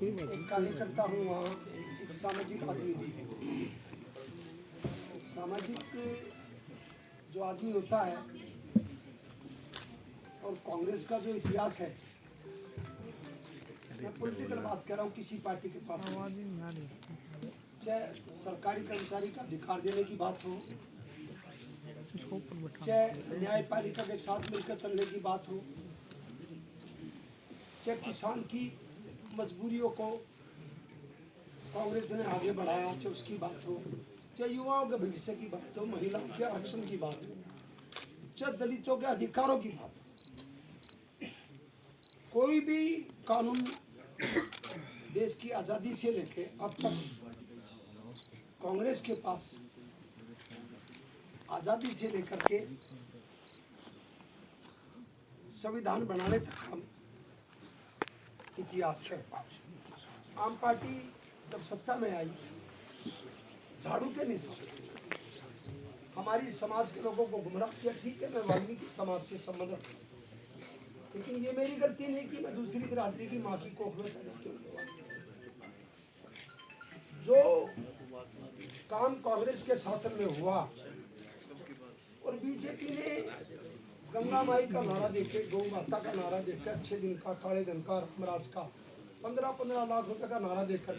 एक कार्यकर्ता हूँ, वहाँ एक सामाजिक आदमी हूँ। सामाजिक जो आदमी होता है और कांग्रेस का जो इतिहास है, मैं पॉलिटिकल बात कर रहा हूँ, किसी पार्टी के पास चाहे सरकारी कर्मचारी का अधिकार देने की बात हो, चाहे न्यायपालिका के साथ मिलकर चलने की बात हो, चाहे किसान की मजबूरियों को कांग्रेस ने आगे बढ़ाया, चाहे उसकी बात हो, चाहे युवाओं के भविष्य की बात हो, महिलाओं के आरक्षण की बात हो, चाहे दलितों के अधिकारों की बात हो, कोई भी कानून देश की आज़ादी से लेके अब तक कांग्रेस के पास आज़ादी से लेकर के संविधान बनाने तक हम इतिहास है। आम पार्टी जब सत्ता में आई, झाड़ू के निशान हमारी समाज के लोगों को गुमराह किया। ठीक है, मैं वाल्मीकि समाज से संबंध रखता हूं, लेकिन ये मेरी गलती नहीं कि मैं दूसरी बिरादरी की माँ की कोख में पैदा क्यों हुआ। जो काम कांग्रेस के शासन में हुआ और बीजेपी ने गंगा माई का नारा देके, गौ माता का नारा देकर, अच्छे दिन का, काले दिन का, रामराज का 15-15 लाख रुपए का नारा देकर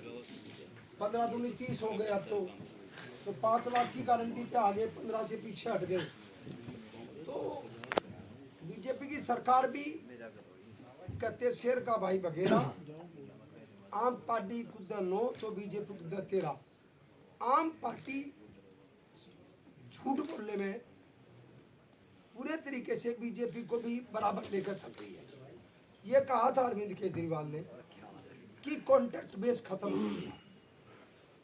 15 दूनी 30 हो गए। अब तो 5 लाख की गारंटी पे आगे 15 से पीछे हट गए। तो बीजेपी की सरकार भी कहते शेर का भाई बघेरा, आम पार्टी खुद नो तो बीजेपी खुद 13। आम पार्टी झूठ बोलने में पूरे तरीके से बीजेपी को भी बराबर लेकर चल रही है। ये कहा था अरविंद केजरीवाल ने कि कॉन्ट्रैक्ट बेस खत्म हो गया,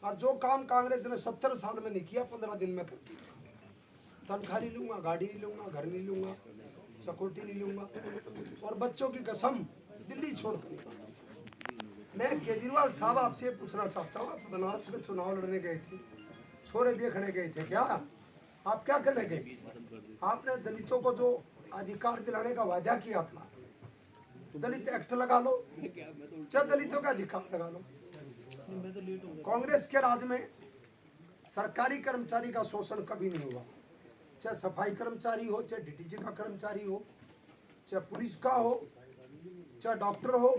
और जो काम कांग्रेस ने 70 साल में नहीं किया 15 दिन में कर दिया। तनख्वाह नहीं लूंगा, गाड़ी नहीं लूंगा, घर नहीं लूंगा, सिक्योरिटी नहीं लूंगा, और बच्चों की कसम दिल्ली छोड़कर नहीं। मैं केजरीवाल साहब आपसे पूछना चाहता हूँ, आप बनारस में चुनाव लड़ने गए थे, छोरे देखने गए थे, क्या आप क्या करने गए? आपने दलितों को जो अधिकार दिलाने का वादा किया था, दलित एक्ट लगा लो, चाहे दलितों का अधिकार लगा लो। कांग्रेस के राज में सरकारी कर्मचारी का शोषण कभी नहीं हुआ, चाहे सफाई कर्मचारी हो, चाहे डीटीसी का कर्मचारी हो, चाहे पुलिस का हो, चाहे डॉक्टर हो,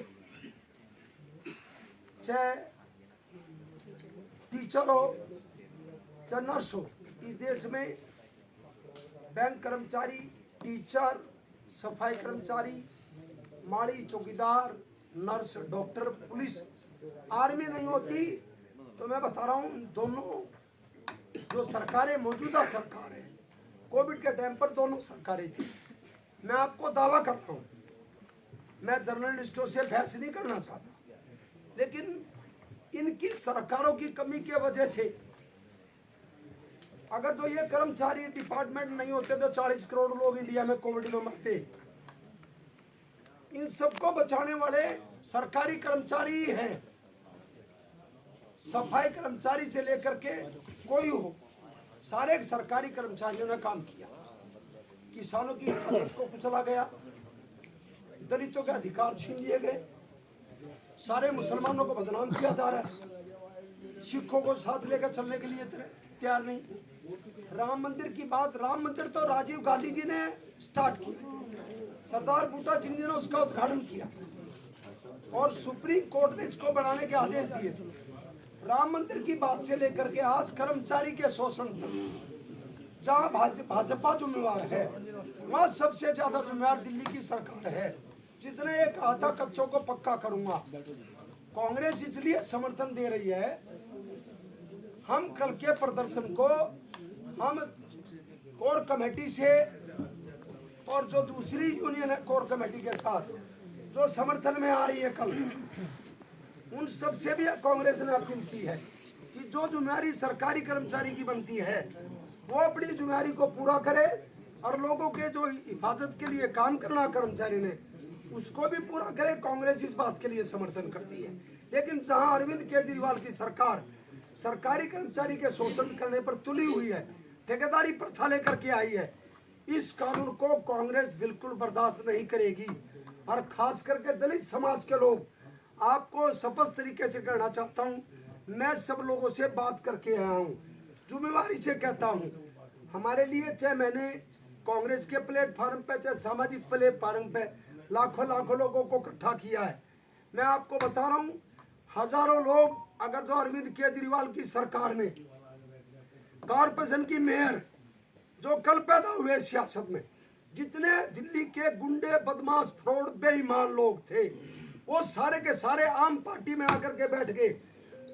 चाहे टीचर हो, चाहे नर्स हो। इस देश में बैंक कर्मचारी, टीचर, सफाई कर्मचारी, माली, चौकीदार, नर्स, डॉक्टर, पुलिस, आर्मी नहीं होती तो मैं बता रहा हूँ, दोनों जो सरकारें मौजूदा सरकार है, कोविड के टाइम पर दोनों सरकारें थी। मैं आपको दावा करता हूँ, मैं जर्नलिस्टों से बहस नहीं करना चाहता, लेकिन इनकी सरकारों की कमी की वजह से अगर तो ये कर्मचारी डिपार्टमेंट नहीं होते तो 40 करोड़ लोग इंडिया में कोविड में मरते। इन सबको बचाने वाले सरकारी कर्मचारी हैं, सफाई कर्मचारी से लेकर के कोई हो, सारे सरकारी कर्मचारियों ने काम किया। किसानों की हिफाजत को कुचला गया, दलितों के अधिकार छीन लिए गए, सारे मुसलमानों को बदनाम किया जा रहा है, सिखों को साथ लेकर चलने के लिए तैयार नहीं। राम मंदिर की बात, राम मंदिर तो राजीव गांधी जी ने स्टार्ट किया, सरदार बूटा सिंह जी ने उसका उद्घाटन किया, और सुप्रीम कोर्ट ने इसको बनाने के आदेश दिए थे। राम मंदिर की बात से लेकर के आज कर्मचारी के शोषण तक, जहाँ भाजपा जिम्मेवार है, वहाँ सबसे ज्यादा जिम्मेवार दिल्ली की सरकार है, जिसने ये कहा था कच्चों को पक्का करूंगा। कांग्रेस इसलिए समर्थन दे रही है, हम कल के प्रदर्शन को हम कोर कमेटी से और जो दूसरी यूनियन है कोर कमेटी के साथ जो समर्थन में आ रही है कल, उन सबसे भी कांग्रेस ने अपील की है कि जो जिम्मेदारी सरकारी कर्मचारी की बनती है वो अपनी जिम्मेदारी को पूरा करे, और लोगों के जो हिफाजत के लिए काम करना कर्मचारी ने उसको भी पूरा करे। कांग्रेस इस बात के लिए समर्थन करती है। लेकिन जहां अरविंद केजरीवाल की सरकार सरकारी कर्मचारी के शोषण करने पर तुली हुई है, ठेकेदारी प्रथा लेकर के आई है, इस कानून को कांग्रेस बिल्कुल बर्दाश्त नहीं करेगी। और खास करके दलित समाज के लोग आपको स्पष्ट तरीके से कहना चाहता हूँ, मैं सब लोगों से बात करके आया हूँ, जिम्मेवारी से कहता हूँ। हमारे लिए चाहे मैंने कांग्रेस के प्लेटफार्म पे चाहे सामाजिक प्लेटफार्म पे लाखों लाखों लोगों को इकट्ठा किया है। मैं आपको बता रहा हूँ, हजारों लोग अगर जो अरविंद केजरीवाल की सरकार में कॉरपोरेशन की मेयर जो कल पैदा हुए सियासत में, जितने दिल्ली के गुंडे बदमाश फ्रॉड बेईमान लोग थे, वो सारे के सारे आम पार्टी में आकर के बैठ गए।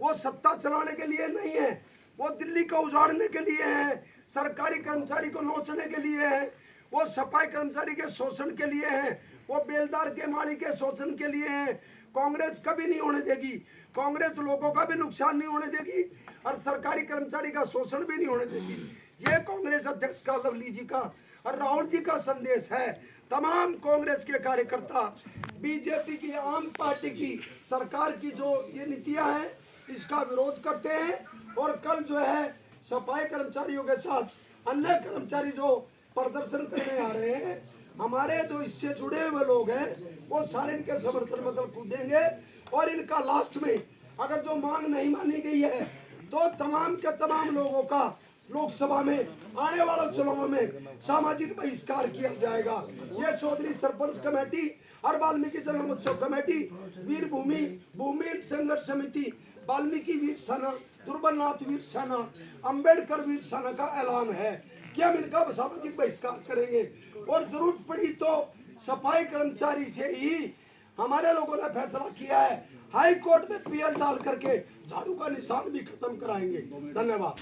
वो सत्ता चलाने के लिए नहीं है, वो दिल्ली को उजाड़ने के लिए है, सरकारी कर्मचारी को नोचने के लिए है, वो सफाई कर्मचारी के शोषण के लिए है, वो बेलदार के मालिक के शोषण के लिए है। कांग्रेस कभी नहीं होने देगी, कांग्रेस लोगों का भी नुकसान नहीं होने देगी और सरकारी कर्मचारी का शोषण भी नहीं होने देगी। ये कांग्रेस अध्यक्ष का, लवली जी का और राहुल जी का संदेश है। तमाम कांग्रेस के कार्यकर्ता बीजेपी की, आम पार्टी की सरकार की जो ये नीतियां हैं इसका विरोध करते हैं। और कल जो है सफाई कर्मचारियों के साथ अन्य कर्मचारी जो प्रदर्शन करने आ रहे हैं, हमारे जो इससे जुड़े हुए लोग हैं वो सारे इनके समर्थन में कूदेंगे। और इनका लास्ट में अगर जो मांग नहीं मानी गई है तो तमाम के तमाम लोगों का लोकसभा में आने वाले चुनावों में सामाजिक बहिष्कार किया जाएगा। ये चौधरी सरपंच कमेटी और वाल्मीकि जन्मोत्सव कमेटी, वीर भूमि संघर्ष समिति, वाल्मीकि वीर सेना, दुर्बलनाथ वीर सेना, अंबेडकर वीर सेना का ऐलान है कि हम इनका सामाजिक बहिष्कार करेंगे। और जरूरत पड़ी तो सफाई कर्मचारी से ही हमारे लोगों ने फैसला किया है, हाई कोर्ट में पीएल डाल करके झाड़ू का निशान भी खत्म कराएंगे। धन्यवाद।